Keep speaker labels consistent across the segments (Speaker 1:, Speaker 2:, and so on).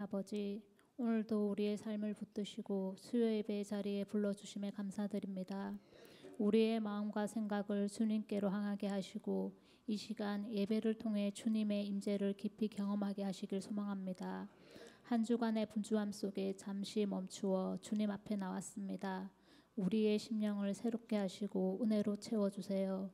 Speaker 1: 아버지, 오늘도 우리의 삶을 붙드시고 수요 예배 자리에 불러주심에 감사드립니다. 우리의 마음과 생각을 주님께로 향하게 하시고 이 시간 예배를 통해 주님의 임재를 깊이 경험하게 하시길 소망합니다. 한 주간의 분주함 속에 잠시 멈추어 주님 앞에 나왔습니다. 우리의 심령을 새롭게 하시고 은혜로 채워주세요.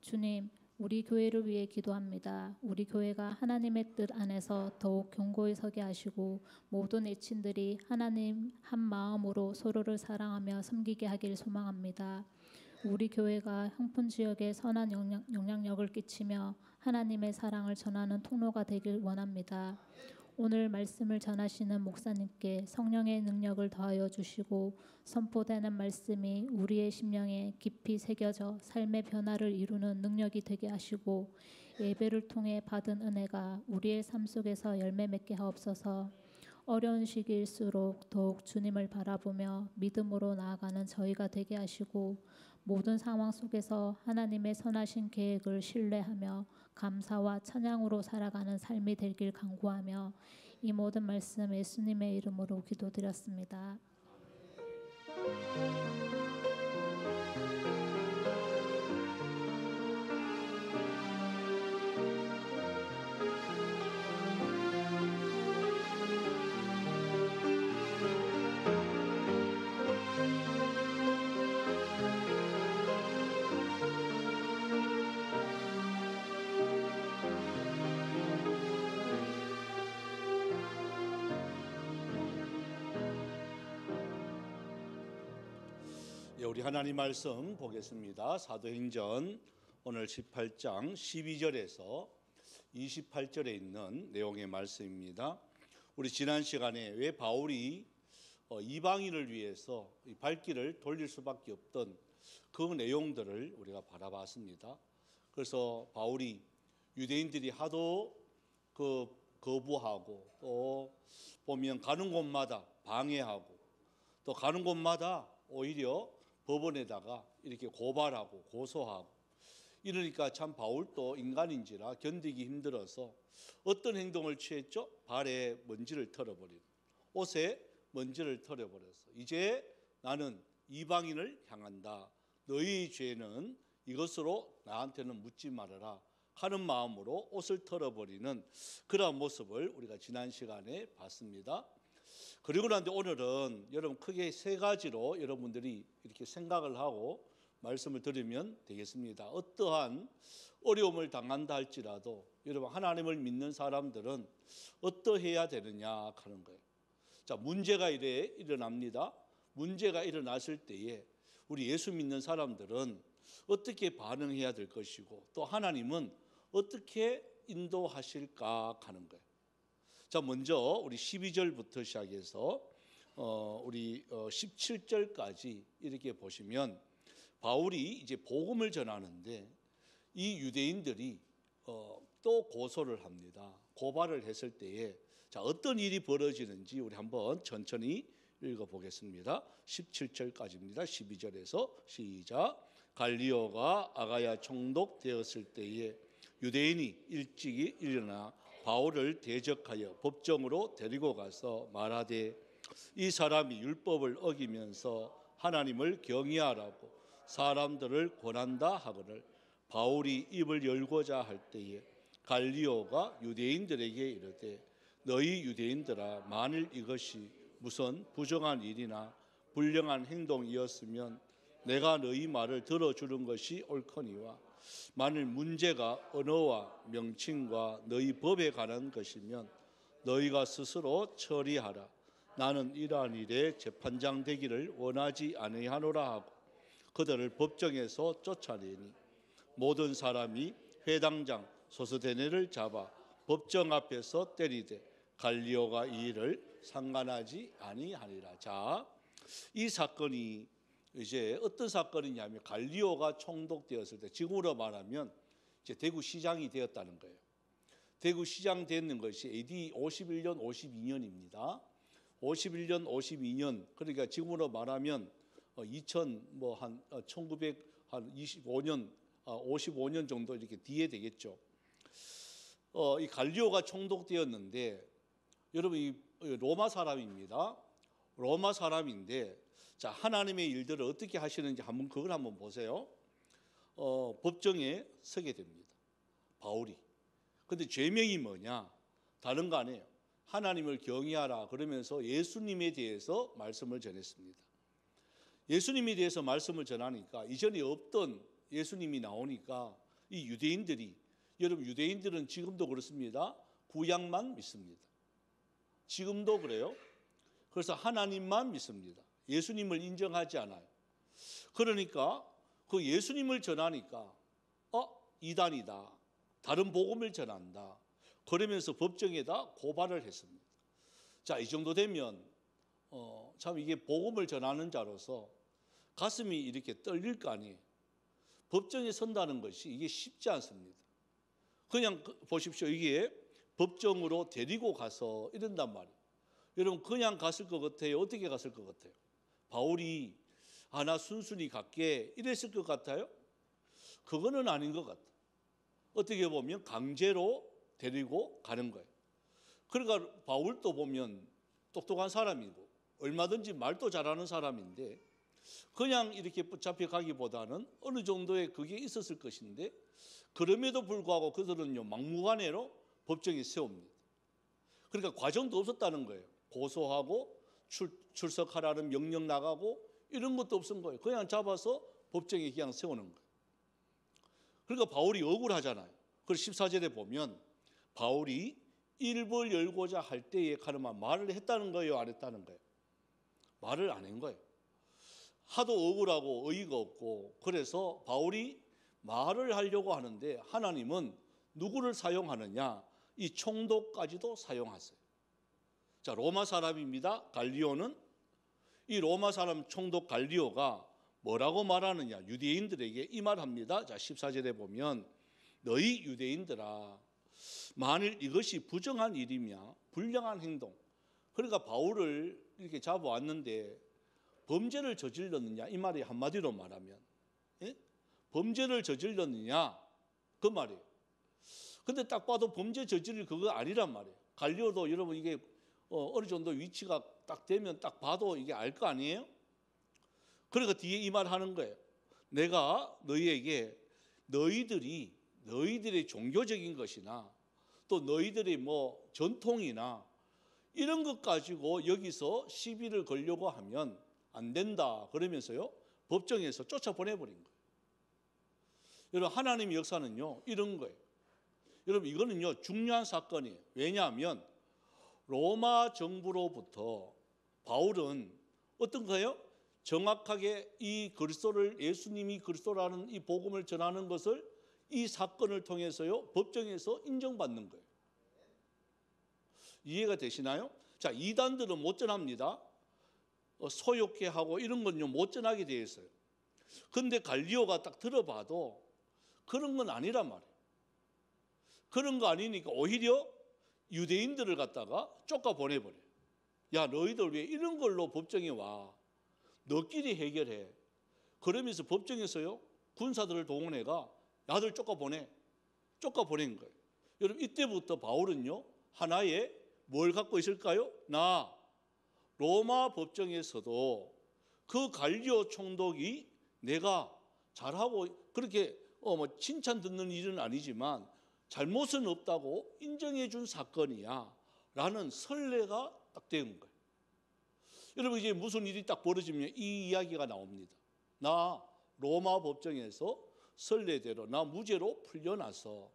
Speaker 1: 주님, 우리 교회를 위해 기도합니다. 우리 교회가 하나님의 뜻 안에서 더욱 견고히 서게 하시고 모든 애친들이 하나님 한 마음으로 서로를 사랑하며 섬기게 하길 소망합니다. 우리 교회가 형풍 지역에 선한 영향력을 끼치며 하나님의 사랑을 전하는 통로가 되길 원합니다. 오늘 말씀을 전하시는 목사님께 성령의 능력을 더하여 주시고 선포되는 말씀이 우리의 심령에 깊이 새겨져 삶의 변화를 이루는 능력이 되게 하시고 예배를 통해 받은 은혜가 우리의 삶 속에서 열매 맺게 하옵소서. 어려운 시기일수록 더욱 주님을 바라보며 믿음으로 나아가는 저희가 되게 하시고 모든 상황 속에서 하나님의 선하신 계획을 신뢰하며 감사와 찬양으로 살아가는 삶이 되길 간구하며 이 모든 말씀 예수님의 이름으로 기도드렸습니다.
Speaker 2: 우리 하나님 말씀 보겠습니다. 사도행전 오늘 18장 12절에서 28절에 있는 내용의 말씀입니다. 우리 지난 시간에 왜 바울이 이방인을 위해서 발길을 돌릴 수밖에 없던 그 내용들을 우리가 바라봤습니다. 그래서 바울이 유대인들이 하도 거부하고 또 보면 가는 곳마다 방해하고 또 가는 곳마다 오히려 법원에다가 이렇게 고발하고 고소하고 이러니까 참 바울도 인간인지라 견디기 힘들어서 어떤 행동을 취했죠? 발에 먼지를 털어버린, 옷에 먼지를 털어버려서 이제 나는 이방인을 향한다. 너희 죄는 이것으로 나한테는 묻지 말아라 하는 마음으로 옷을 털어버리는 그런 모습을 우리가 지난 시간에 봤습니다. 그리고 난데 오늘은 여러분 크게 세 가지로 여러분들이 이렇게 생각을 하고 말씀을 들으면 되겠습니다. 어떠한 어려움을 당한다 할지라도 여러분 하나님을 믿는 사람들은 어떠해야 되느냐 하는 거예요. 자, 문제가 일어납니다. 문제가 일어났을 때에 우리 예수 믿는 사람들은 어떻게 반응해야 될 것이고 또 하나님은 어떻게 인도하실까 하는 거예요. 자, 먼저 우리 12절부터 시작해서 우리 17절까지 이렇게 보시면 바울이 이제 복음을 전하는데 이 유대인들이 또 고소를 합니다. 고발을 했을 때에 자, 어떤 일이 벌어지는지 우리 한번 천천히 읽어보겠습니다. 17절까지입니다. 12절에서 시작. 갈리오가 아가야 총독되었을 때에 유대인이 일찍이 일어나 바울을 대적하여 법정으로 데리고 가서 말하되 이 사람이 율법을 어기면서 하나님을 경외하라고 사람들을 권한다 하거늘 바울이 입을 열고자 할 때에 갈리오가 유대인들에게 이르되 너희 유대인들아 만일 이것이 무슨 부정한 일이나 불량한 행동이었으면 내가 너희 말을 들어주는 것이 옳거니와 만일 문제가 언어와 명칭과 너희 법에 관한 것이면 너희가 스스로 처리하라. 나는 이러한 일에 재판장 되기를 원하지 아니하노라 하고 그들을 법정에서 쫓아내니 모든 사람이 회당장 소스데네를 잡아 법정 앞에서 때리되 갈리오가 이 일을 상관하지 아니하니라. 자, 이 사건이 이제 어떤 사건이냐면 갈리오가 총독되었을 때 지금으로 말하면 이제 대구시장이 되었다는 거예요. 대구시장 되는 것이 AD 51년, 52년입니다. 51년, 52년 그러니까 지금으로 말하면 1925년, 55년 정도 이렇게 뒤에 되겠죠. 이 갈리오가 총독되었는데 여러분 이 로마 사람입니다. 로마 사람인데 자, 하나님의 일들을 어떻게 하시는지 그걸 한번 보세요. 법정에 서게 됩니다. 바울이. 근데 죄명이 뭐냐? 다른 거 아니에요. 하나님을 경외하라 그러면서 예수님에 대해서 말씀을 전했습니다. 예수님에 대해서 말씀을 전하니까 이전에 없던 예수님이 나오니까 이 유대인들이, 여러분 유대인들은 지금도 그렇습니다. 구약만 믿습니다. 지금도 그래요. 그래서 하나님만 믿습니다. 예수님을 인정하지 않아요. 그러니까 그 예수님을 전하니까 이단이다. 다른 복음을 전한다. 그러면서 법정에다 고발을 했습니다. 자, 이 정도 되면 참 이게 복음을 전하는 자로서 가슴이 이렇게 떨릴 거 아니에요. 법정에 선다는 것이 이게 쉽지 않습니다. 그냥 보십시오. 이게 법정으로 데리고 가서 이런단 말이에요. 여러분 그냥 갔을 것 같아요? 어떻게 갔을 것 같아요? 바울이 나 순순히 갈게 이랬을 것 같아요? 그거는 아닌 것 같아요. 어떻게 보면 강제로 데리고 가는 거예요. 그러니까 바울도 보면 똑똑한 사람이고 얼마든지 말도 잘하는 사람인데 그냥 이렇게 붙잡혀 가기보다는 어느 정도의 그게 있었을 것인데 그럼에도 불구하고 그들은요 막무가내로 법정에 세웁니다. 그러니까 과정도 없었다는 거예요. 고소하고 출석하라는 명령 나가고 이런 것도 없은 거예요. 그냥 잡아서 법정에 그냥 세우는 거예요. 그러니까 바울이 억울하잖아요. 그래서 14절에 보면 바울이 일벌 열고자 할 때에 가르마 말을 했다는 거예요, 안 했다는 거예요? 말을 안 한 거예요. 하도 억울하고 어이가 없고 그래서 바울이 말을 하려고 하는데 하나님은 누구를 사용하느냐? 이 총독까지도 사용하세요. 자, 로마 사람입니다. 갈리오는 이 로마 사람 총독 갈리오가 뭐라고 말하느냐? 유대인들에게 이 말합니다. 자, 14절에 보면 너희 유대인들아 만일 이것이 부정한 일이며 불량한 행동, 그러니까 바울을 이렇게 잡아왔는데 범죄를 저질렀느냐 이 말이 한마디로 말하면 범죄를 저질렀느냐 그 말이에요. 근데 딱 봐도 범죄 저지를 그거 아니란 말이에요. 갈리오도 여러분 이게 어느 정도 위치가 딱 되면 딱 봐도 이게 알 거 아니에요? 그러니까 뒤에 이 말 하는 거예요. 내가 너희에게 너희들의 종교적인 것이나 또 너희들의 뭐 전통이나 이런 것 가지고 여기서 시비를 걸려고 하면 안 된다 그러면서요 법정에서 쫓아보내버린 거예요. 여러분 하나님의 역사는요 이런 거예요. 여러분 이거는요 중요한 사건이에요. 왜냐하면 로마 정부로부터 바울은 어떤 거예요? 정확하게 이 그리스도를 예수님이 그리스도라는 이 복음을 전하는 것을 이 사건을 통해서요 법정에서 인정받는 거예요. 이해가 되시나요? 자, 이단들은 못 전합니다. 소욕해 하고 이런 건요 못 전하게 되어 있어요. 근데 갈리오가 딱 들어봐도 그런 건 아니란 말이에요. 그런 거 아니니까 오히려 유대인들을 갖다가 쫓아 보내버려요. 야, 너희들 왜 이런 걸로 법정에 와? 너끼리 해결해. 그러면서 법정에서요 군사들을 동원해가 야들 쫓아보낸 거예요. 여러분 이때부터 바울은요 하나의 뭘 갖고 있을까요? 나 로마 법정에서도 그 갈리오 총독이 내가 잘하고 그렇게 뭐 칭찬 듣는 일은 아니지만 잘못은 없다고 인정해 준 사건이야 라는 선례가 딱 된 거예요. 여러분 이제 무슨 일이 딱 벌어지면 이 이야기가 나옵니다. 나 로마 법정에서 선례대로 나 무죄로 풀려나서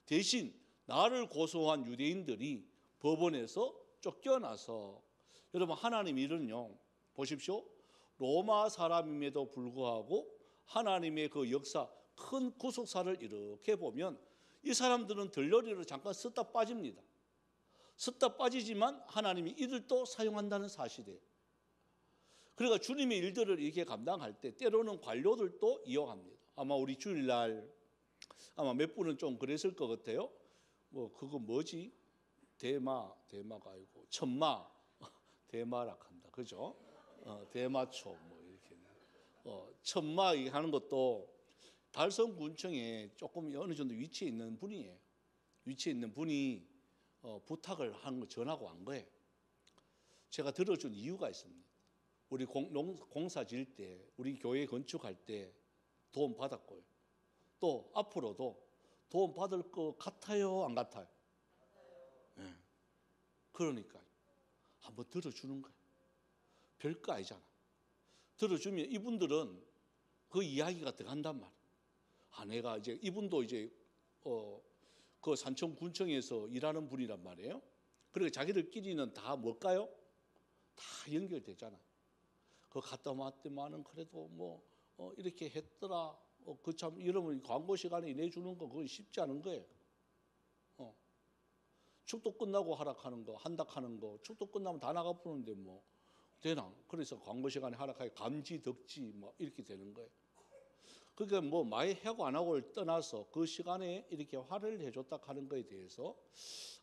Speaker 2: 대신 나를 고소한 유대인들이 법원에서 쫓겨나서 여러분 하나님 일은요 보십시오. 로마 사람임에도 불구하고 하나님의 그 역사 큰 구속사를 이렇게 보면 이 사람들은 들러리로 잠깐 섰다 빠집니다. 섰다 빠지지만 하나님이 이들도 사용한다는 사실이에요. 그러니까 주님의 일들을 이렇게 감당할 때 때로는 관료들도 이용합니다. 아마 우리 주일날 아마 몇 분은 좀 그랬을 것 같아요. 뭐 그거 뭐지? 대마가 아니고 천마 대마락한다. 그죠? 대마초 뭐 이렇게 천마 하는 것도 달성군청에 조금 어느 정도 위치에 있는 분이에요. 위치에 있는 분이 부탁을 하는 거 전하고 한 거예요. 제가 들어준 이유가 있습니다. 우리 공사 지을 때, 우리 교회 건축할 때 도움 받았고요. 또 앞으로도 도움 받을 것 같아요, 안 같아요? 네. 그러니까 한번 들어주는 거예요. 별거 아니잖아. 들어주면 이분들은 그 이야기가 들어간단 말이에요. 내가 이제 이분도 이제 그 산청군청에서 일하는 분이란 말이에요. 그러니까 자기들끼리는 다 뭘까요? 다 연결되잖아. 그 갔다 왔더만은 그래도 뭐 이렇게 했더라. 그 참 이러면 광고 시간에 내주는 거 그건 쉽지 않은 거예요. 축도 끝나고 하락하는 거, 한닥하는 거, 축도 끝나면 다 나가 부르는데 뭐 되나? 그래서 광고 시간에 하락하게 감지 덕지 뭐 이렇게 되는 거예요. 그러니까 뭐 많이 하고 안 하고를 떠나서 그 시간에 이렇게 화를 해줬다 하는 거에 대해서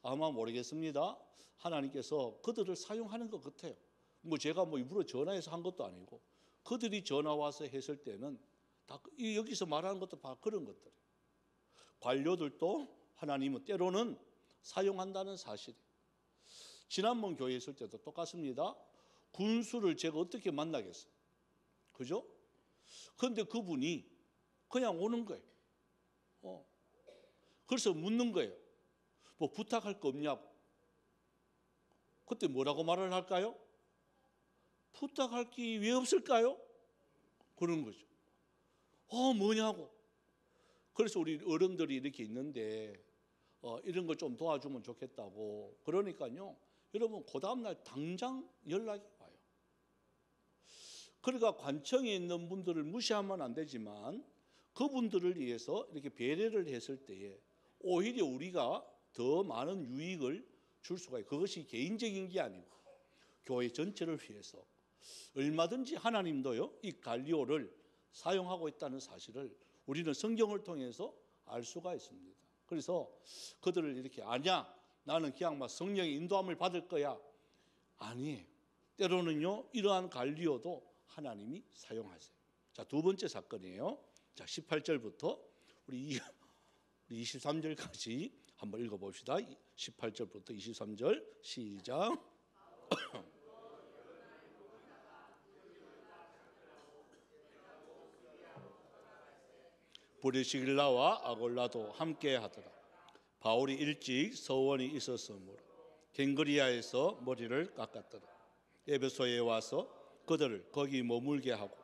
Speaker 2: 아마 모르겠습니다. 하나님께서 그들을 사용하는 것 같아요. 뭐 제가 뭐 일부러 전화해서 한 것도 아니고 그들이 전화 와서 했을 때는 다 여기서 말하는 것도 다 그런 것들. 관료들도 하나님은 때로는 사용한다는 사실이에요. 지난번 교회에 있을 때도 똑같습니다. 군수를 제가 어떻게 만나겠어요? 그죠? 그런데 그분이 그냥 오는 거예요. 그래서 묻는 거예요. 뭐 부탁할 거 없냐고. 그때 뭐라고 말을 할까요? 부탁할 게 왜 없을까요? 그런 거죠. 뭐냐고. 그래서 우리 어른들이 이렇게 있는데 이런 거 좀 도와주면 좋겠다고. 그러니까요. 여러분 그 다음날 당장 연락이 와요. 그러니까 관청에 있는 분들을 무시하면 안 되지만 그분들을 위해서 이렇게 배려를 했을 때에 오히려 우리가 더 많은 유익을 줄 수가 있어요. 그것이 개인적인 게 아니고 교회 전체를 위해서 얼마든지 하나님도요 이 갈리오를 사용하고 있다는 사실을 우리는 성경을 통해서 알 수가 있습니다. 그래서 그들을 이렇게 아니야 나는 그냥 막 성령의 인도함을 받을 거야. 아니에요. 때로는요 이러한 갈리오도 하나님이 사용하세요. 자, 두 번째 사건이에요. 자, 18절부터 우리 23절까지 한번 읽어봅시다. 18절부터 23절 시작. 브리스길라와 아골라도 함께 하더라. 바울이 일찍 서원이 있었으므로 갱그리아에서 머리를 깎았더라. 에베소에 와서 그들을 거기 머물게 하고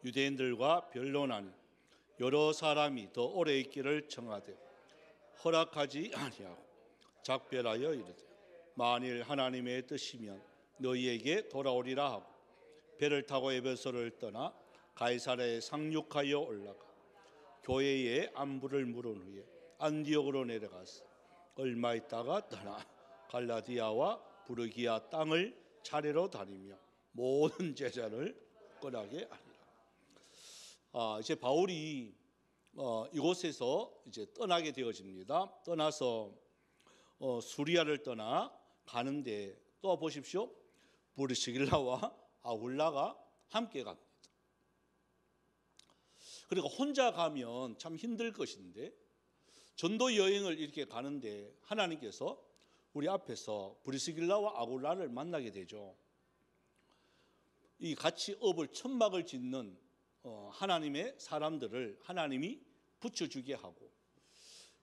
Speaker 2: 유대인들과 변론하니 여러 사람이 더 오래 있기를 청하되 허락하지 아니하고 작별하여 이르되 만일 하나님의 뜻이면 너희에게 돌아오리라 하고 배를 타고 에베소를 떠나 가이사랴에 상륙하여 올라가 교회의 안부를 물은 후에 안디옥으로 내려가서 얼마 있다가 떠나 갈라디아와 부르기아 땅을 차례로 다니며 모든 제자를 꺼나게 하니라. 이제 바울이 이곳에서 이제 떠나게 되어집니다. 떠나서 수리아를 떠나 가는데 또 보십시오. 브리스길라와 아굴라가 함께 갑니다. 그러니까 혼자 가면 참 힘들 것인데 전도 여행을 이렇게 가는데 하나님께서 우리 앞에서 브리스길라와 아굴라를 만나게 되죠. 이 같이 업을 천막을 짓는 하나님의 사람들을 하나님이 붙여주게 하고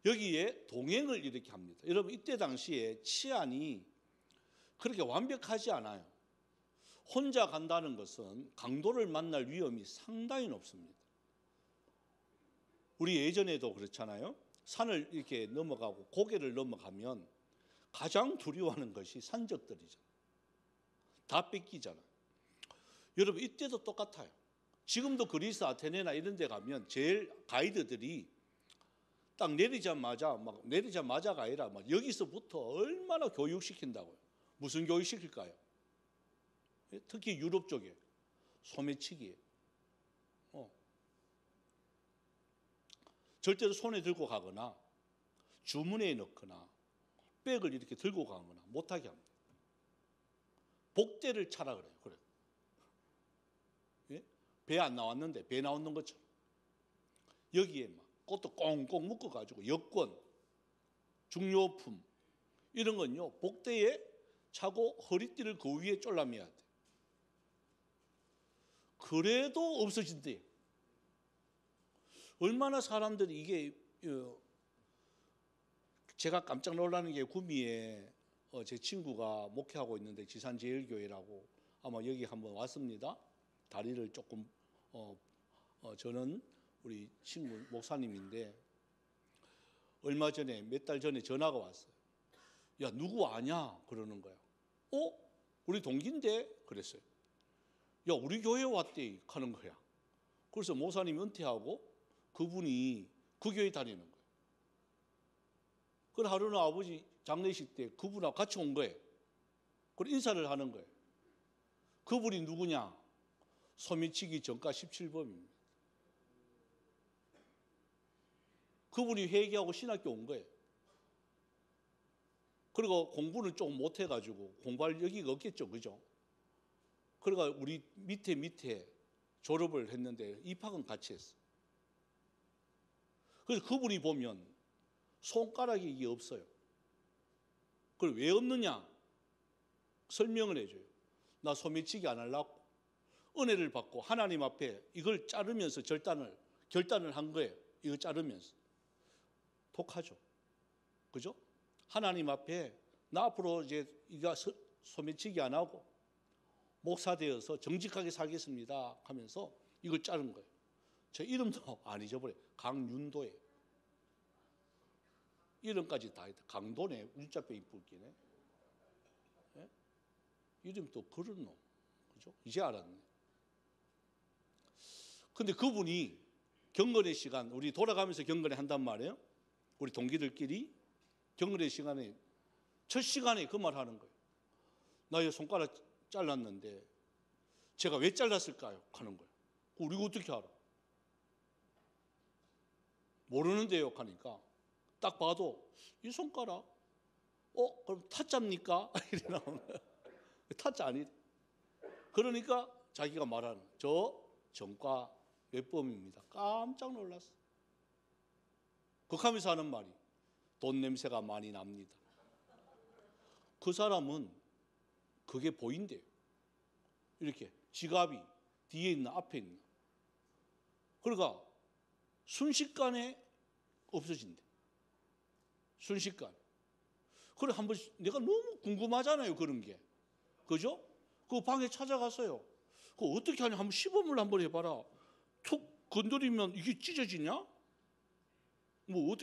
Speaker 2: 여기에 동행을 이렇게 합니다. 여러분 이때 당시에 치안이 그렇게 완벽하지 않아요. 혼자 간다는 것은 강도를 만날 위험이 상당히 높습니다. 우리 예전에도 그렇잖아요. 산을 이렇게 넘어가고 고개를 넘어가면 가장 두려워하는 것이 산적들이잖아요. 다 뺏기잖아요. 여러분 이때도 똑같아요. 지금도 그리스 아테네나 이런 데 가면 제일 가이드들이 딱 내리자마자가 아니라 막 여기서부터 얼마나 교육시킨다고요. 무슨 교육시킬까요? 특히 유럽 쪽에 소매치기에 절대로 손에 들고 가거나 주머니에 넣거나 백을 이렇게 들고 가거나 못하게 합니다. 복대를 차라 그래요. 그래. 예? 배 안 나왔는데 배 나오는 것처럼 여기에 막 그것도 꽁꽁 묶어가지고 여권, 중요품 이런 건요 복대에 차고 허리띠를 그 위에 쫄라매야 돼. 그래도 없어진대. 얼마나 사람들이 이게 제가 깜짝 놀라는 게 구미에 제 친구가 목회하고 있는데 지산제일교회라고 아마 여기 한번 왔습니다. 다리를 조금 저는 우리 친구 목사님인데 얼마 전에 몇 달 전에 전화가 왔어요. 야 누구 아냐 그러는 거야. 우리 동기인데 그랬어요. 야 우리 교회 왔대 하는 거야. 그래서 목사님이 은퇴하고 그분이 그 교회 다니는 거예요. 그래 하루는 아버지 장례식 때 그분하고 같이 온 거예요. 그래 인사를 하는 거예요. 그분이 누구냐? 소매치기 전과 17범입니다. 그분이 회개하고 신학교 온 거예요. 그리고 공부는 조금 못해가지고 공부할 여기가 없겠죠, 그죠? 그러니까 우리 밑에 졸업을 했는데 입학은 같이 했어. 그래서 그분이 보면 손가락이 이게 없어요. 그걸 왜 없느냐? 설명을 해줘요. 나 소매치기 안 하려고 은혜를 받고 하나님 앞에 이걸 자르면서 결단을 한 거예요. 이거 자르면서. 독하죠. 그죠? 하나님 앞에 나 앞으로 이제 이거 소매치기 안 하고 목사 되어서 정직하게 살겠습니다 하면서 이걸 자른 거예요. 제 이름도 안 잊어버려요. 강윤도예요. 이름까지 다 있다. 강도네. 문자표 이쁘기네. 예? 이름 또 그런 놈. 그죠? 이제 알았네. 근데 그분이 경건의 시간, 우리 돌아가면서 경건회 한단 말이에요. 우리 동기들끼리 경건의 시간에 첫 시간에 그 말 하는 거예요. 나 이 손가락 잘랐는데 제가 왜 잘랐을까요? 하는 거예요. 우리가 어떻게 알아? 모르는데요 하니까 딱 봐도 이 손가락 그럼 타짜입니까? 이래 나오는 거예요. 타짜 아니래. 그러니까 자기가 말하는 저 전과 몇 범입니다. 깜짝 놀랐어. 극하면서 하는 말이 돈 냄새가 많이 납니다. 그 사람은 그게 보인대요. 이렇게 지갑이 뒤에 있나 앞에 있나. 그러니까 순식간에 없어진대. 순식간. 그래 한번 내가 너무 궁금하잖아요 그런 게. 그죠? 그 방에 찾아갔어요. 그 어떻게 하냐 한번 시범을 한번 해봐라. 툭 건드리면 이게 찢어지냐? 뭐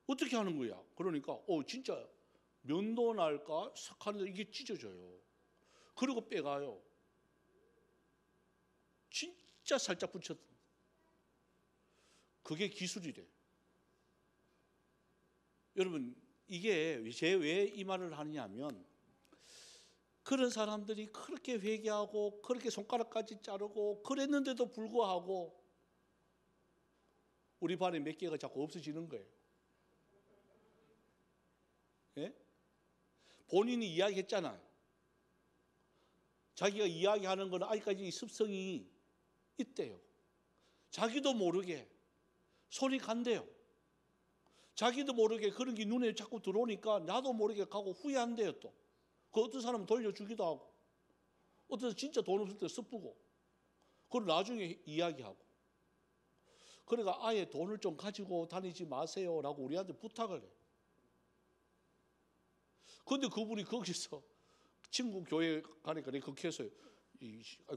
Speaker 2: 어떻게 하는 거야? 그러니까 진짜 면도 날까 싹 하는데 이게 찢어져요. 그리고 빼가요. 진짜 살짝 붙였던. 그게 기술이래. 여러분 이게 제 왜 이 말을 하느냐면 그런 사람들이 그렇게 회개하고 그렇게 손가락까지 자르고 그랬는데도 불구하고 우리 반에 몇 개가 자꾸 없어지는 거예요. 예? 본인이 이야기했잖아요. 자기가 이야기하는 건 아직까지 습성이 있대요. 자기도 모르게 손이 간대요. 자기도 모르게 그런 게 눈에 자꾸 들어오니까 나도 모르게 가고 후회한대요 또. 그 어떤 사람은 돌려주기도 하고 어떤 사람은 진짜 돈 없을 때 습부고 그걸 나중에 이야기하고 그러니까 아예 돈을 좀 가지고 다니지 마세요라고 우리한테 부탁을 해요. 그런데 그분이 거기서 친구 교회 가니까 내가 그렇게 해서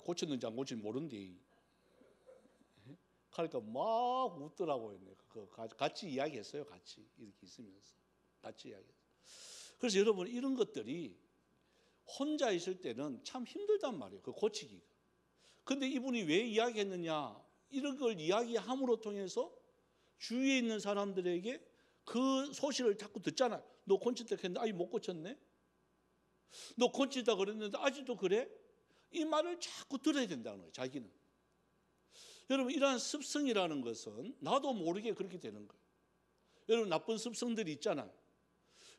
Speaker 2: 고쳤는지 안 고쳤는지 모르는데 그러니까 막 웃더라고요. 같이 이야기했어요. 같이 이렇게 있으면서 같이 이야기했어요. 그래서 여러분 이런 것들이 혼자 있을 때는 참 힘들단 말이에요. 그 고치기가. 근데 이분이 왜 이야기했느냐? 이런 걸 이야기함으로 통해서 주위에 있는 사람들에게 그 소식을 자꾸 듣잖아요. 너 고쳤다 했는데 아직 못 고쳤네? 너 고치다 그랬는데 아직도 그래? 이 말을 자꾸 들어야 된다는 거예요. 자기는. 여러분 이러한 습성이라는 것은 나도 모르게 그렇게 되는 거예요. 여러분 나쁜 습성들이 있잖아요.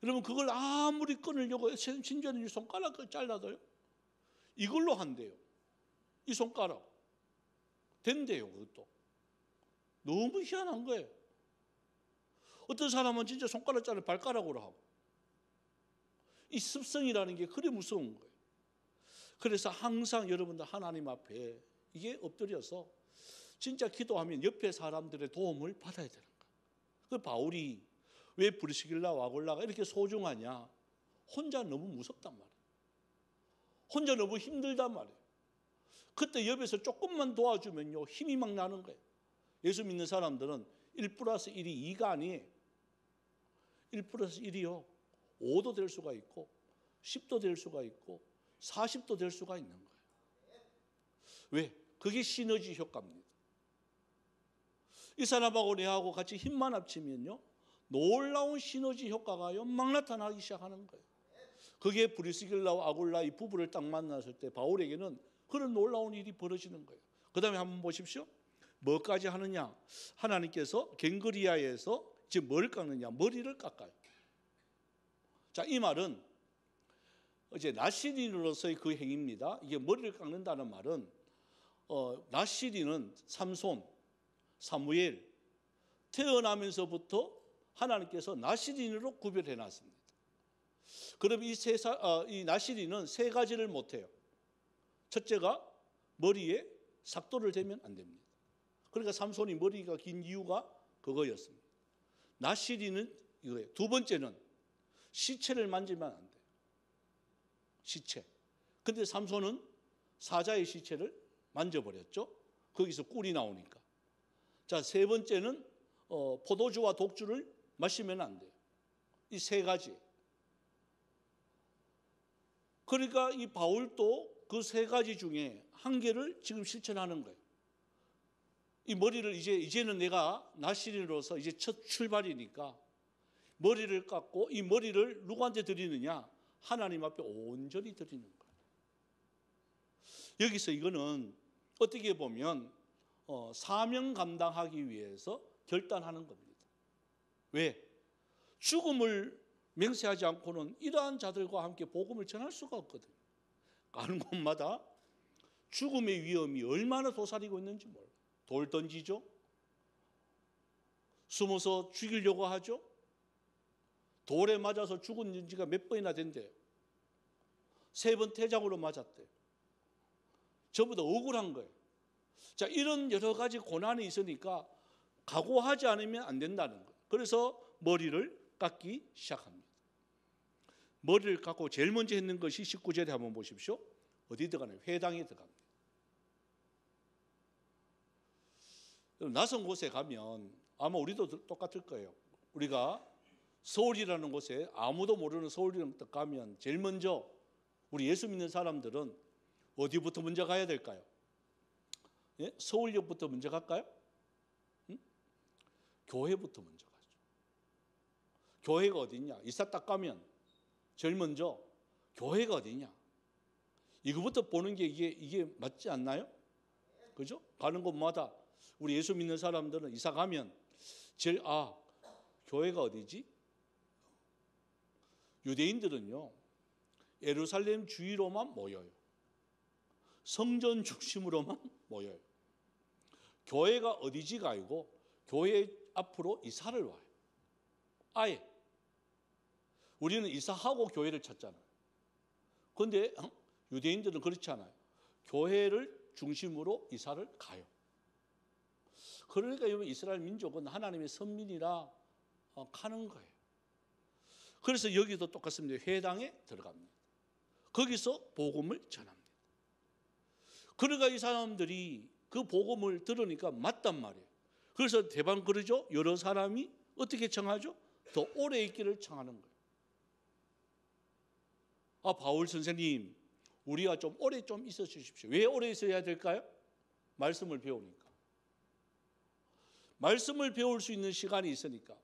Speaker 2: 여러분 그걸 아무리 끊으려고 심지어는 이 손가락을 잘라도요. 이걸로 한대요. 이 손가락. 된대요. 그것도. 너무 희한한 거예요. 어떤 사람은 진짜 손가락 자르는 발가락으로 하고 이 습성이라는 게 그래 무서운 거예요. 그래서 항상 여러분들 하나님 앞에 이게 엎드려서 진짜 기도하면 옆에 사람들의 도움을 받아야 되는 거예요. 그 바울이 왜 브리스길라와 아굴라가 이렇게 소중하냐? 혼자 너무 무섭단 말이에요. 혼자 너무 힘들단 말이에요. 그때 옆에서 조금만 도와주면요 힘이 막 나는 거예요. 예수 믿는 사람들은 1 플러스 1이 2가 아니에요. 1 플러스 1이요 5도 될 수가 있고 10도 될 수가 있고 40도 될 수가 있는 거예요. 왜? 그게 시너지 효과입니다. 이 사람하고 내하고 같이 힘만 합치면요 놀라운 시너지 효과가요 막 나타나기 시작하는 거예요. 그게 브리스길라와 아굴라 이 부부를 딱 만났을 때 바울에게는 그런 놀라운 일이 벌어지는 거예요. 그 다음에 한번 보십시오. 뭐까지 하느냐? 하나님께서 갱그리아에서 지금 뭘 깎느냐? 머리를 깎아요. 자, 이 말은 이제 나시린으로서의 그 행위입니다. 이게 머리를 깎는다는 말은 나시린은 삼손, 사무엘 태어나면서부터 하나님께서 나시린으로 구별해 놨습니다. 그럼 이 나시린은 세 가지를 못해요. 첫째가 머리에 삭도를 대면 안 됩니다. 그러니까 삼손이 머리가 긴 이유가 그거였습니다. 나시린은 이거예요. 두 번째는 시체를 만지면 안 돼요. 시체. 근데 삼손은 사자의 시체를 만져버렸죠. 거기서 꿀이 나오니까. 자, 세 번째는 포도주와 독주를 마시면 안 돼요. 이 세 가지. 그러니까 이 바울도 그 세 가지 중에 한 개를 지금 실천하는 거예요. 이 머리를 이제는 내가 나시린으로서 이제 첫 출발이니까 머리를 깎고 이 머리를 누구한테 드리느냐? 하나님 앞에 온전히 드리는 거예요. 여기서 이거는 어떻게 보면 사명 감당하기 위해서 결단하는 겁니다. 왜? 죽음을 맹세하지 않고는 이러한 자들과 함께 복음을 전할 수가 없거든요. 가는 곳마다 죽음의 위험이 얼마나 도사리고 있는지 몰라요. 돌 던지죠. 숨어서 죽이려고 하죠. 돌에 맞아서 죽은 지가 몇 번이나 된대요. 3번 태장으로 맞았대요. 전부 다 억울한 거예요. 자, 이런 여러 가지 고난이 있으니까 각오하지 않으면 안 된다는 거예요. 그래서 머리를 깎기 시작합니다. 머리를 깎고 제일 먼저 했는 것이 19절에 한번 보십시오. 어디 들어가나요? 회당에 들어갑니다. 낯선 곳에 가면 아마 우리도 똑같을 거예요. 우리가 서울이라는 곳에 아무도 모르는 서울이라는 곳에 가면 제일 먼저 우리 예수 믿는 사람들은 어디부터 먼저 가야 될까요? 예? 서울역부터 먼저 갈까요? 응? 교회부터 먼저 가죠. 교회가 어디냐? 이사 딱 가면 제일 먼저 교회가 어디냐? 이거부터 보는 게 이게 맞지 않나요? 그죠? 가는 곳마다 우리 예수 믿는 사람들은 이사 가면 제일 교회가 어디지? 유대인들은요 예루살렘 주위로만 모여요. 성전 중심으로만 모여요. 교회가 어디지가 아니고 교회 앞으로 이사를 와요. 아예 우리는 이사하고 교회를 찾잖아요. 그런데 유대인들은 그렇지 않아요. 교회를 중심으로 이사를 가요. 그러니까 이스라엘 민족은 하나님의 선민이라 가는 거예요. 그래서 여기도 똑같습니다. 회당에 들어갑니다. 거기서 복음을 전합니다. 그러니까 이 사람들이 그 복음을 들으니까 맞단 말이에요. 그래서 대반 그러죠. 여러 사람이 어떻게 청하죠? 더 오래 있기를 청하는 거예요. 바울 선생님, 우리가 좀 오래 좀 있어 주십시오. 왜 오래 있어야 될까요? 말씀을 배우니까. 말씀을 배울 수 있는 시간이 있으니까.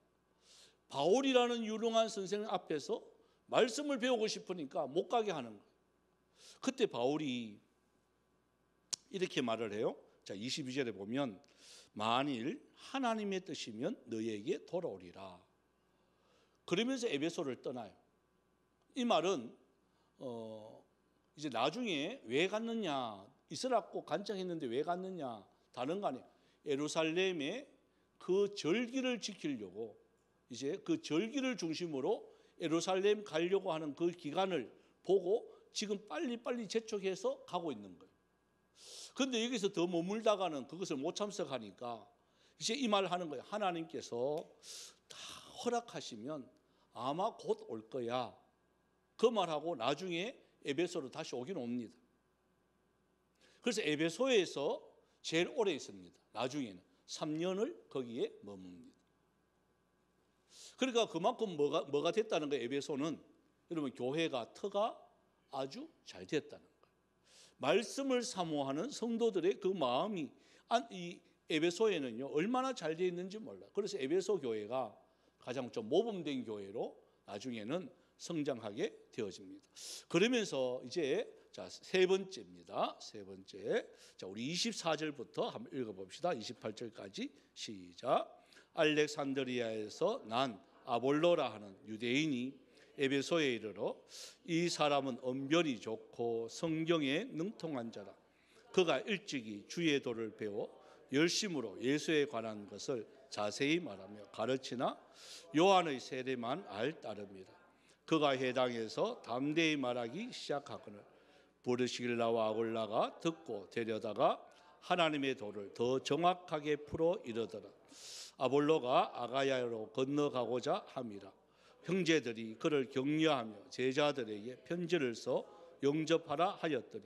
Speaker 2: 바울이라는 유능한 선생 앞에서 말씀을 배우고 싶으니까 못 가게 하는 거예요. 그때 바울이 이렇게 말을 해요. 자, 22절에 보면 만일 하나님의 뜻이면 너희에게 돌아오리라. 그러면서 에베소를 떠나요. 이 말은 이제 나중에 왜 갔느냐, 이스라엘 간청했는데 왜 갔느냐, 다른 거 아니에요. 예루살렘의 그 절기를 지키려고 이제 그 절기를 중심으로 예루살렘 가려고 하는 그 기간을 보고 지금 빨리빨리 재촉해서 가고 있는 거예요. 그런데 여기서 더 머물다가는 그것을 못 참석하니까 이제 이 말을 하는 거예요. 하나님께서 다 허락하시면 아마 곧 올 거야. 그 말하고 나중에 에베소로 다시 오긴 옵니다. 그래서 에베소에서 제일 오래 있습니다. 나중에는 3년을 거기에 머뭅니다. 그러니까 그만큼 뭐가 됐다는 거예요. 에베소는 여러분 교회가 터가 아주 잘 됐다는 거예요. 말씀을 사모하는 성도들의 그 마음이 이 에베소에는요 얼마나 잘 되어 있는지 몰라요. 그래서 에베소 교회가 가장 좀 모범된 교회로 나중에는 성장하게 되어집니다. 그러면서 이제 자, 세 번째입니다. 세 번째. 자, 우리 24절부터 한번 읽어봅시다. 28절까지 시작. 알렉산드리아에서 난 아볼로라 하는 유대인이 에베소에 이르러 이 사람은 언변이 좋고 성경에 능통한 자라. 그가 일찍이 주의 도를 배워 열심으로 예수에 관한 것을 자세히 말하며 가르치나 요한의 세례만 알 따름이라. 그가 해당에서 담대히 말하기 시작하거늘 브르실라와 아굴라가 듣고 데려다가 하나님의 도를 더 정확하게 풀어 이르더라. 아볼로가 아가야로 건너가고자 함이라. 형제들이 그를 격려하며 제자들에게 편지를 써 영접하라 하였더니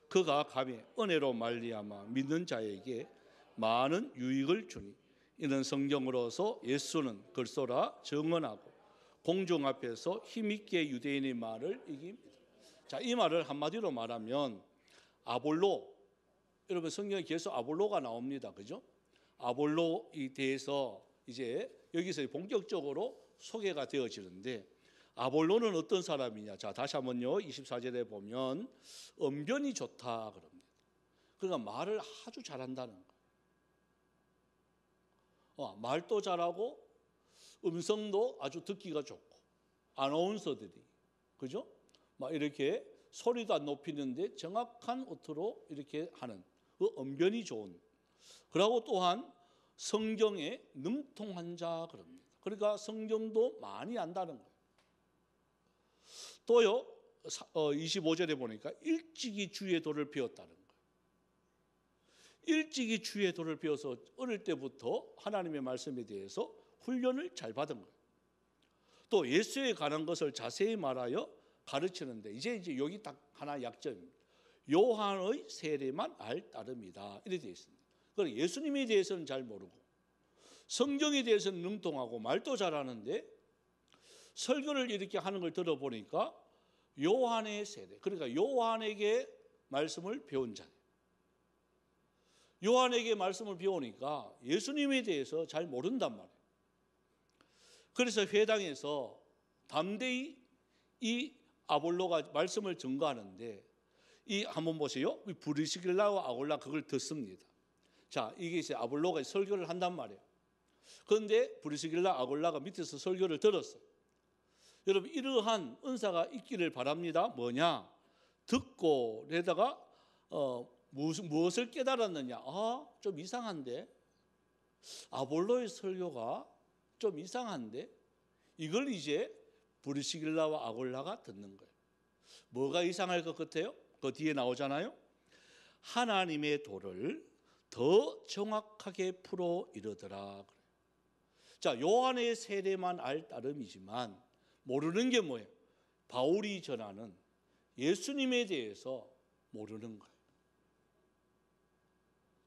Speaker 2: 그가 감히 은혜로 말미암아 믿는 자에게 많은 유익을 주니 이는 성경으로서 예수는 그리스도라 증언하고 공중 앞에서 힘있게 유대인의 말을 이깁니다. 자, 이 말을 한마디로 말하면 아볼로, 여러분 성경에 계속 아볼로가 나옵니다. 그죠? 아볼로에 대해서 이제 여기서 본격적으로 소개가 되어지는데 아볼로는 어떤 사람이냐? 자, 다시 한번요. 24절에 보면 언변이 좋다 그럽니다. 그러니까 말을 아주 잘한다는 거예요. 말도 잘하고 음성도 아주 듣기가 좋고 아나운서들이 그죠? 막 이렇게 소리도 안 높이는데 정확한 어투로 이렇게 하는 그 언변이 좋은. 그리고 또한 성경에 능통한 자 그럽니다. 그러니까 성경도 많이 안다는 거예요. 또요 25절에 보니까 일찍이 주의 도를 배웠다는 거예요. 일찍이 주의 도를 배워서 어릴 때부터 하나님의 말씀에 대해서 훈련을 잘 받은 거예요. 또 예수에 관한 것을 자세히 말하여 가르치는데 이제 여기 딱 하나 약점입니다. 요한의 세례만 알 따름이다. 이렇게 되어 있습니다. 그리고 예수님에 대해서는 잘 모르고 성경에 대해서는 능통하고 말도 잘하는데 설교를 이렇게 하는 걸 들어보니까 요한의 세례, 그러니까 요한에게 말씀을 배운 자예요. 요한에게 말씀을 배우니까 예수님에 대해서 잘 모른단 말이에요. 그래서 회당에서 담대히 이 아볼로가 말씀을 증거하는데 이 한번 보세요. 브리스길라와 아굴라 그걸 듣습니다. 자, 이게 이제 아볼로가 설교를 한단 말이에요. 그런데 브리스길라 아굴라가 밑에서 설교를 들었어요. 여러분 이러한 은사가 있기를 바랍니다. 뭐냐? 듣고 내다가 무엇을 깨달았느냐? 좀 이상한데 아볼로의 설교가 좀 이상한데 이걸 이제 브리스길라와 아굴라가 듣는 거예요. 뭐가 이상할 것 같아요? 그 뒤에 나오잖아요. 하나님의 도를 더 정확하게 풀어 이르더라. 자, 요한의 세례만 알 따름이지만 모르는 게 뭐예요? 바울이 전하는 예수님에 대해서 모르는 거예요.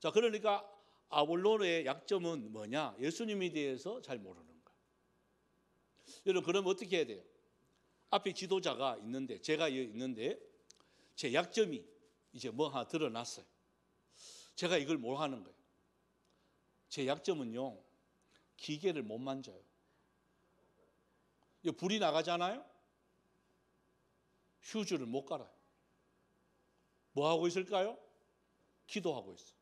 Speaker 2: 자, 그러니까 아볼로의 약점은 뭐냐? 예수님에 대해서 잘 모르는 거예요. 여러분 그럼 어떻게 해야 돼요? 앞에 지도자가 있는데 제가 있는데 제 약점이 이제 뭐 하나 드러났어요. 제가 이걸 뭘 하는 거예요? 제 약점은요, 기계를 못 만져요. 불이 나가잖아요. 휴지를 못 갈아요. 뭐 하고 있을까요? 기도하고 있어요.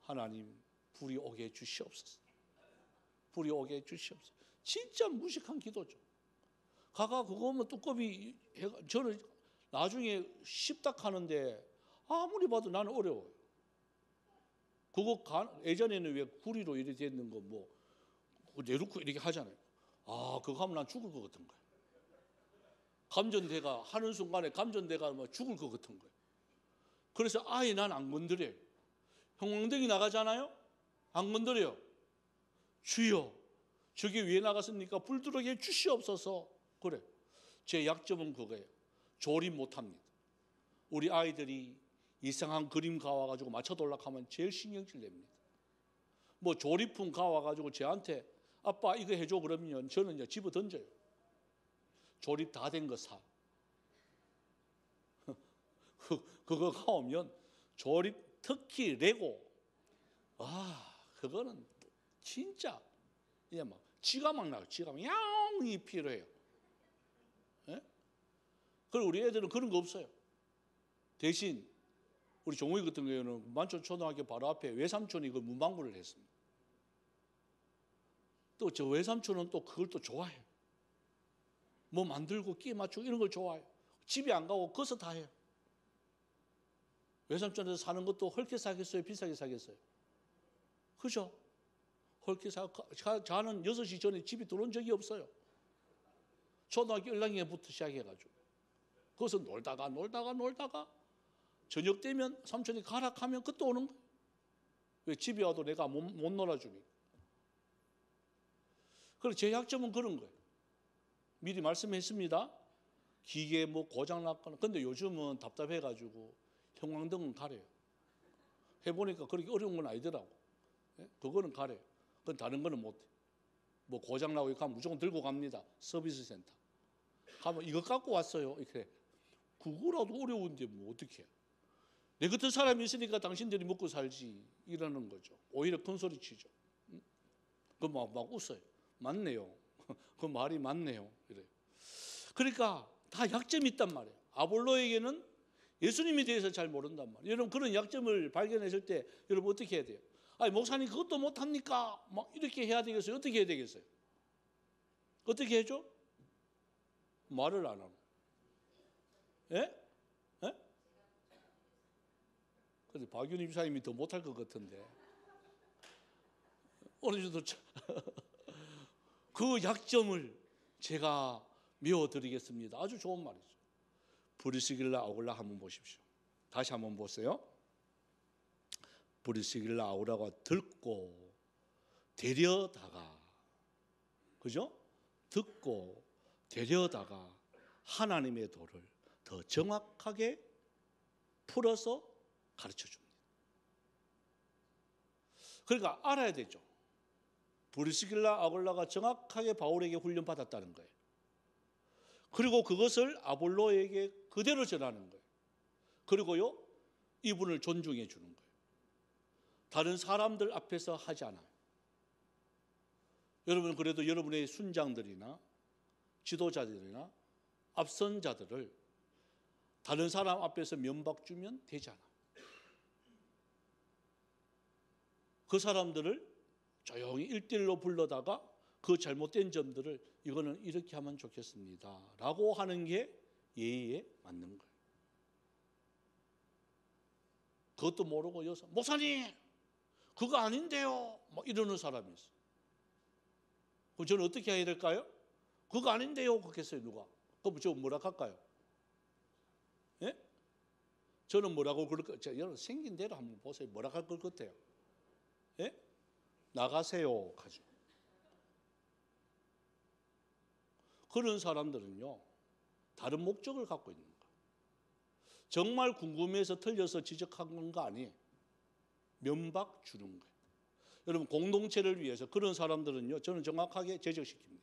Speaker 2: 하나님 불이 오게 해주시옵소서. 불이 오게 해주시옵소서. 진짜 무식한 기도죠. 가가 그거면 뚜껑이 저는 나중에 쉽다 하는데 아무리 봐도 나는 어려워요. 그거 예전에는 왜 구리로 이렇게 되는 거 뭐 내놓고 이렇게 하잖아요. 그거 하면 난 죽을 것 같은 거야. 감전대가 하는 순간에 감전대가 뭐 죽을 것 같은 거야. 그래서 아예 난 안 건드려요. 형광등이 나가잖아요. 안 건드려요. 주여, 저게 왜 나갔습니까? 불 들어오게 주시옵소서. 그래. 제 약점은 그거예요. 조립 못합니다. 우리 아이들이 이상한 그림 가와가지고 맞춰달라고 하면 제일 신경질 냅니다. 뭐 조립품 가와가지고 저한테 아빠 이거 해줘 그러면 저는 이제 집어 던져요. 조립 다 된 거 사. 그거 가오면 조립, 특히 레고, 그거는 진짜 이제 막 쥐가 막 나요. 쥐가 막 야옹이 필요해요. 예? 그리고 우리 애들은 그런 거 없어요. 대신 우리 종욱이 같은 경우에는 만촌 초등학교 바로 앞에 외삼촌이 그 문방구를 했습니다. 또 저 외삼촌은 또 그걸 또 좋아해요. 뭐 만들고 끼 맞추고 이런 걸 좋아해요. 집에 안 가고 거기서 다 해요. 외삼촌에서 사는 것도 헐게 사겠어요? 비싸게 사겠어요? 그죠? 헐게 저는 6시 전에 집에 들어온 적이 없어요. 초등학교 1학년부터 시작해가지고 거기서 놀다가 저녁 되면 삼촌이 가라 하면 그때 오는 거예요. 왜 집에 와도 내가 못 놀아주니까. 그래서 제 약점은 그런 거예요. 미리 말씀했습니다. 기계 뭐 고장 났거나. 근데 요즘은 답답해가지고 형광등은 가려요. 해보니까 그렇게 어려운 건 아니더라고. 그거는 가려요. 그건 다른 거는 못해. 뭐 고장 나고 이렇게 하면 무조건 들고 갑니다. 서비스 센터. 가면 이거 갖고 왔어요. 이렇게. 그거라도 어려운데 뭐 어떻게 해. 내 같은 사람이 있으니까 당신들이 먹고 살지 이러는 거죠. 오히려 큰 소리 치죠. 그 막 웃어요. 맞네요. 그 말이 맞네요. 이래요. 그러니까 다 약점이 있단 말이에요. 아볼로에게는 예수님에 대해서 잘 모른단 말이에요. 여러분 그런 약점을 발견했을 때 여러분 어떻게 해야 돼요? 아니 목사님 그것도 못합니까? 막 이렇게 해야 되겠어요? 어떻게 해야 되겠어요? 어떻게 해줘? 말을 안 하고. 예? 예? 근데 박윤희 집사님이 더 못할 것 같은데 어느 정도 그 약점을 제가 메워드리겠습니다. 아주 좋은 말이죠. 브리스길라 아굴라 한번 보십시오. 다시 한번 보세요. 브리스길라 아굴라가 듣고 데려다가, 그죠? 듣고 데려다가 하나님의 도를 더 정확하게 풀어서 가르쳐 줍니다. 그러니까 알아야 되죠. 브리스길라 아굴라가 정확하게 바울에게 훈련받았다는 거예요. 그리고 그것을 아볼로에게 그대로 전하는 거예요. 그리고요, 이분을 존중해 주는 거예요. 다른 사람들 앞에서 하지 않아요. 여러분 그래도 여러분의 순장들이나 지도자들이나 앞선 자들을 다른 사람 앞에서 면박 주면 되지 않아요. 그 사람들을 조용히 1:1로 불러다가 그 잘못된 점들을 이거는 이렇게 하면 좋겠습니다 라고 하는 게 예의에 맞는 거예요. 그것도 모르고 여기서 목사님 그거 아닌데요 막 이러는 사람이 있어요. 그럼 저는 어떻게 해야 될까요? 그거 아닌데요 그렇겠어요. 누가? 그럼 저 뭐라 할까요? 예? 저는 뭐라고 그럴까요? 여러분 생긴 대로 한번 보세요. 뭐라 할 것 같아요? 예? 나가세요 하죠. 그런 사람들은요 다른 목적을 갖고 있는 거예요. 정말 궁금해서 틀려서 지적한 거 아니에요. 면박 주는 거예요. 여러분 공동체를 위해서 그런 사람들은요 저는 정확하게 제적시킵니다.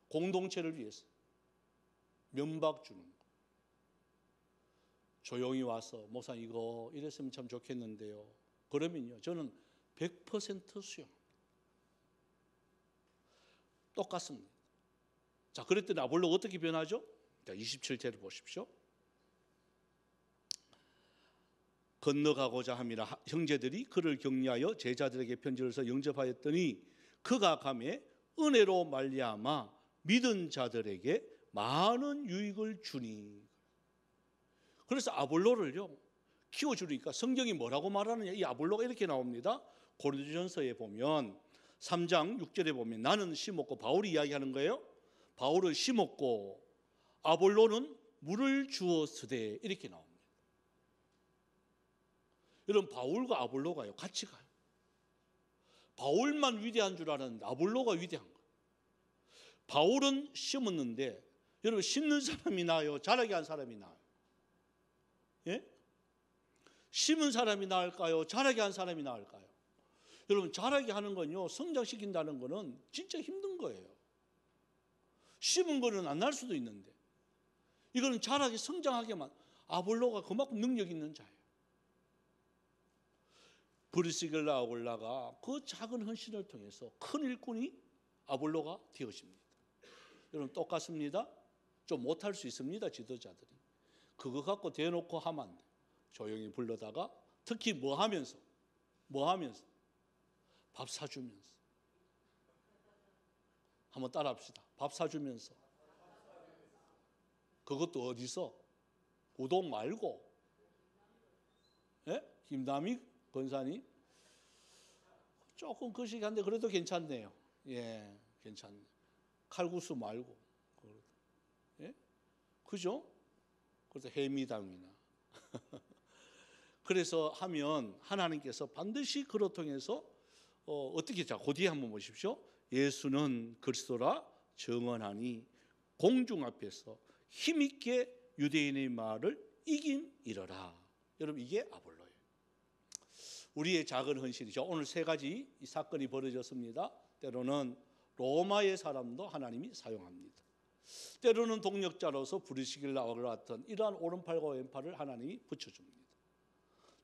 Speaker 2: 공동체를 위해서 면박 주는 거예요. 조용히 와서 목사님 이거 이랬으면 참 좋겠는데요. 그러면요 저는 100% 수용. 똑같습니다. 자, 그랬더니 아볼로가 어떻게 변하죠? 자, 27절을 보십시오. 건너가고자 함이라 형제들이 그를 격려하여 제자들에게 편지를 써 영접하였더니 그가 가매 은혜로 말미암아 믿은 자들에게 많은 유익을 주니. 그래서 아볼로를요 키워주니까 성경이 뭐라고 말하느냐. 이 아볼로가 이렇게 나옵니다. 고린도전서에 보면 3장 6절에 보면 나는 심었고, 바울이 이야기하는 거예요. 바울은 심었고 아볼로는 물을 주었으되, 이렇게 나옵니다. 여러분, 바울과 아볼로가요 같이 가요. 바울만 위대한 줄 알았는데 아볼로가 위대한 거예요. 바울은 심었는데, 여러분, 심는 사람이 나아요, 자라게 한 사람이 나아요? 예? 심은 사람이 나을까요, 자라게 한 사람이 나을까요? 여러분, 자라게 하는 건요, 성장시킨다는 거는 진짜 힘든 거예요. 심은 거는 안 날 수도 있는데, 이거는 자라게 성장하게만. 아볼로가 그만큼 능력 있는 자예요. 브리스길라 아굴라가 그 작은 헌신을 통해서 큰 일꾼이 아볼로가 되어집니다. 여러분, 똑같습니다. 좀 못할 수 있습니다, 지도자들이. 그거 갖고 대놓고 하면 안 돼요. 조용히 불러다가, 특히 뭐 하면서 밥 사주면서. 한번 따라합시다. 밥 사주면서. 그것도 어디서? 우동 말고. 예? 김남희 권사님? 조금 거시기한데 그래도 괜찮네요. 예, 괜찮네. 칼국수 말고. 예? 그죠? 그래서 해미당이나. 그래서 하면 하나님께서 반드시 그로 통해서 어떻게, 자, 그 뒤에 한번 보십시오. 예수는 그리스도라 증언하니 공중 앞에서 힘있게 유대인의 말을 이김이러라. 여러분, 이게 아볼로예요. 우리의 작은 헌신이죠. 오늘 세 가지 이 사건이 벌어졌습니다. 때로는 로마의 사람도 하나님이 사용합니다. 때로는 동력자로서 부르시길라와 같은 이러한 오른팔과 왼팔을 하나님이 붙여줍니다.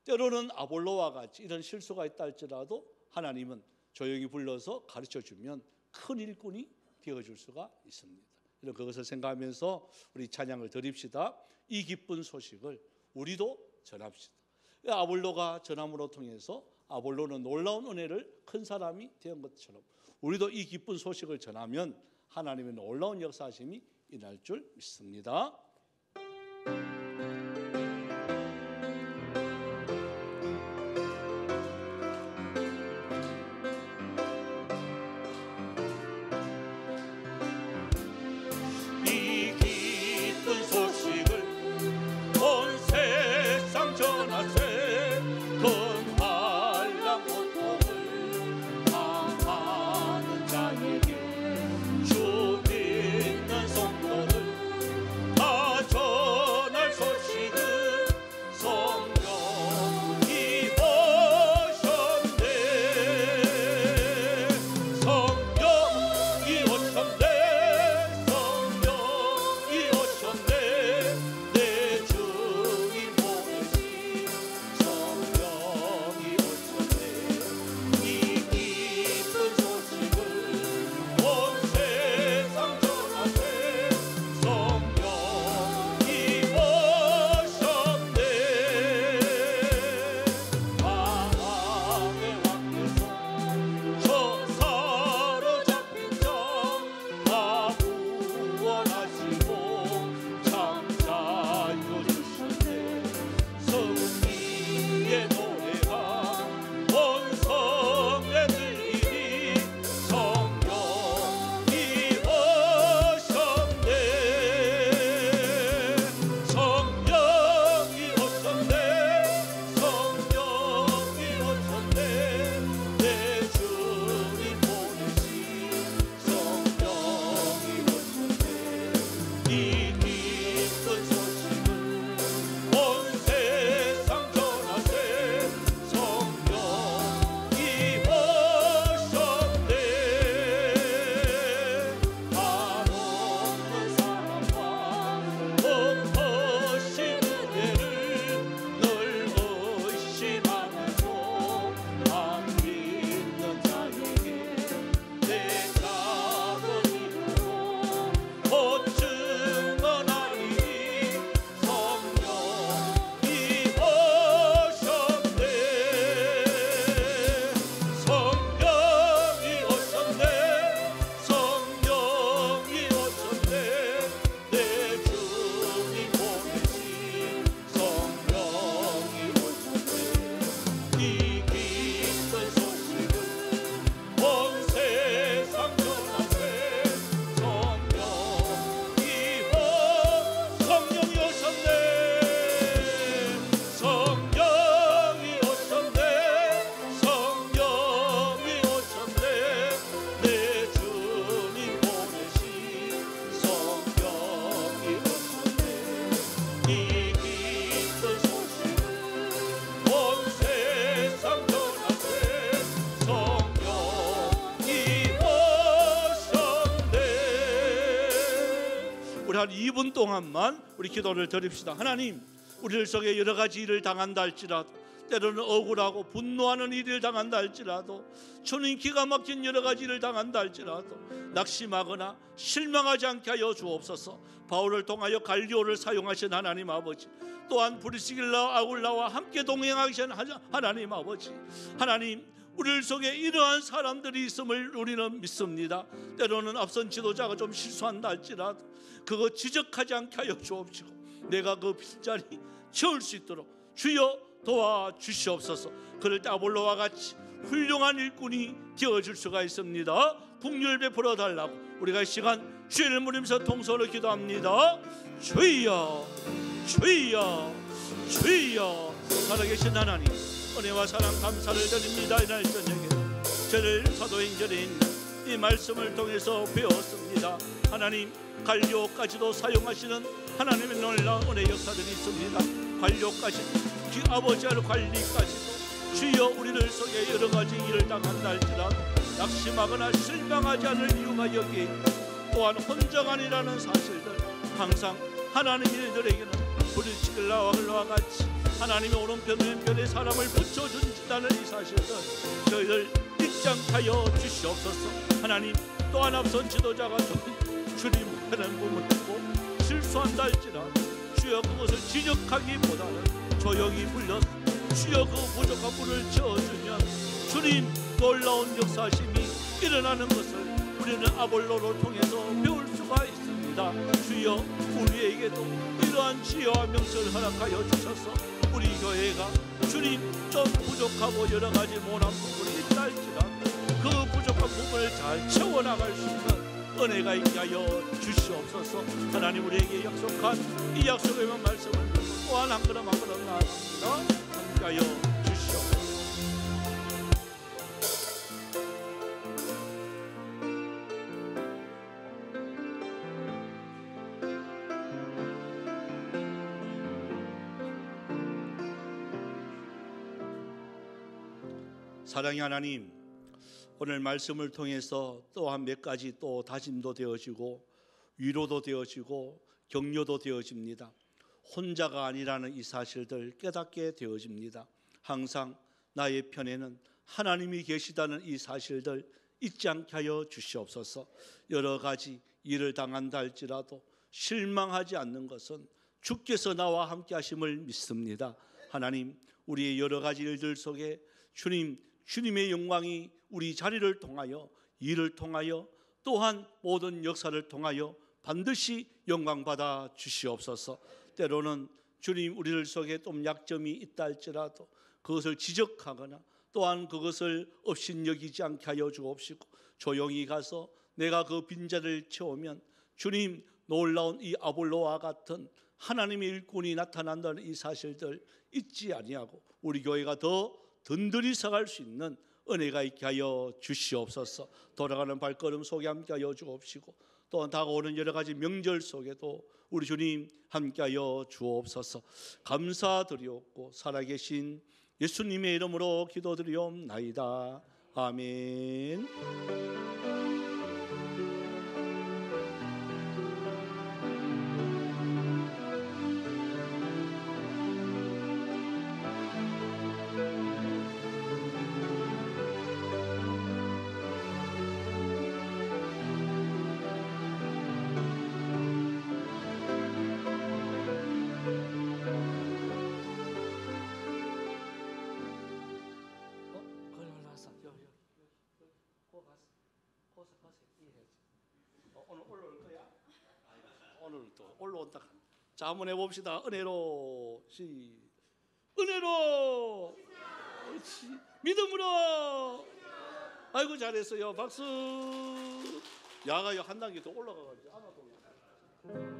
Speaker 2: 때로는 아볼로와 같이 이런 실수가 있다 할지라도 하나님은 조용히 불러서 가르쳐주면 큰 일꾼이 되어줄 수가 있습니다. 이런 그것을 생각하면서 우리 찬양을 드립시다. 이 기쁜 소식을 우리도 전합시다. 아볼로가 전함으로 통해서 아볼로는 놀라운 은혜를 큰 사람이 된 것처럼 우리도 이 기쁜 소식을 전하면 하나님의 놀라운 역사하심이 일어날 줄 믿습니다. 이 기쁜 소식을 온 세상 전하세. 큰 환난 고통을 당하는 자에게 주 믿는 성도들 다 2분 동안만 우리 기도를 드립시다. 하나님, 우리들 속에 여러 가지 일을 당한다 할지라도, 때로는 억울하고 분노하는 일을 당한다 할지라도, 주님 기가 막힌 여러 가지 일을 당한다 할지라도 낙심하거나 실망하지 않게 하여 주옵소서. 바울을 통하여 갈리오를 사용하신 하나님 아버지, 또한 브리스길라 아굴라와 함께 동행하신 하나님 아버지, 하나님, 우리들 속에 이러한 사람들이 있음을 우리는 믿습니다. 때로는 앞선 지도자가 좀 실수한다 할지라도 그거 지적하지 않게 하여 주옵시고, 내가 그 빈자리 채울 수 있도록 주여 도와주시옵소서. 그럴 때 아볼로와 같이 훌륭한 일꾼이 되어줄 수가 있습니다. 긍휼 베풀어 달라고 우리가 이 시간 주의를 물으면서 통성으로 기도합니다. 주여, 주여, 주여. 살아계신 하나님, 은혜와 사랑 감사를 드립니다. 이날 저녁에 저를 사도행전에 있는 이 말씀을 통해서 배웠습니다. 하나님, 갈료까지도 사용하시는 하나님의 놀라운 은혜 역사들이 있습니다. 관료까지, 아버지의 관리까지도 주여 우리들 속에 여러 가지 일을 당한다 할지라도 낙심하거나 실망하지 않을 이유가 여기에 있고, 또한 혼자가 아니라는 사실들, 항상 하나님의 이들에게는 브리스길라와 흘러와 같이 하나님의 오른편 왼편에 사람을 붙여준다는 이 사실들 저희들 잊지 않게 하여 주시옵소서. 하나님, 또한 앞선 지도자가 주님 하는 부분을 보고 실수한다 할지라도 주여 그것을 지적하기보다는 조용히 불러서 주여 그 부족한 분을 채워주면 주님 놀라운 역사심이 일어나는 것을 우리는 아볼로를 통해서 배울 수가 있습니다. 주여 우리에게도 이러한 지혜와 명철을 허락하여 주셔서 우리 교회가 주님 좀 부족하고 여러 가지 못한 부분이 있다 할지라도 그 부족한 부분을 잘 채워나갈 수 있는 은혜가 있게 하여 주시옵소서. 하나님, 우리에게 약속한 이 약속의 말씀을 또한 한 걸음 한 걸음 나아갑니다. 함께 하여 주시옵소서. 사랑의 하나님, 오늘 말씀을 통해서 또한 몇 가지 또 다짐도 되어지고 위로도 되어지고 격려도 되어집니다. 혼자가 아니라는 이 사실들 깨닫게 되어집니다. 항상 나의 편에는 하나님이 계시다는 이 사실들 잊지 않게 하여 주시옵소서. 여러 가지 일을 당한다 할지라도 실망하지 않는 것은 주께서 나와 함께 하심을 믿습니다. 하나님, 우리의 여러 가지 일들 속에 주님의 영광이 우리 자리를 통하여, 일을 통하여, 또한 모든 역사를 통하여 반드시 영광받아 주시옵소서. 때로는 주님 우리들 속에 좀 약점이 있다 할지라도 그것을 지적하거나 또한 그것을 업신여기지 않게 하여 주옵시고, 조용히 가서 내가 그 빈자리를 채우면 주님 놀라운 이 아볼로와 같은 하나님의 일꾼이 나타난다는 이 사실들 잊지 아니하고 우리 교회가 더 든든히 서갈 수 있는 은혜가 있게 하여 주시옵소서. 돌아가는 발걸음 속에 함께 하여 주옵시고, 또한 다가오는 여러 가지 명절 속에도 우리 주님 함께 하여 주옵소서. 감사드리옵고 살아계신 예수님의 이름으로 기도드리옵나이다. 아멘. 오늘 또 올라온다. 자, 한번 해봅시다. 은혜로 은혜로 그렇지. 믿음으로. 아이고 잘했어요. 박수. 야가 한 단계 더 올라가가지고 안아도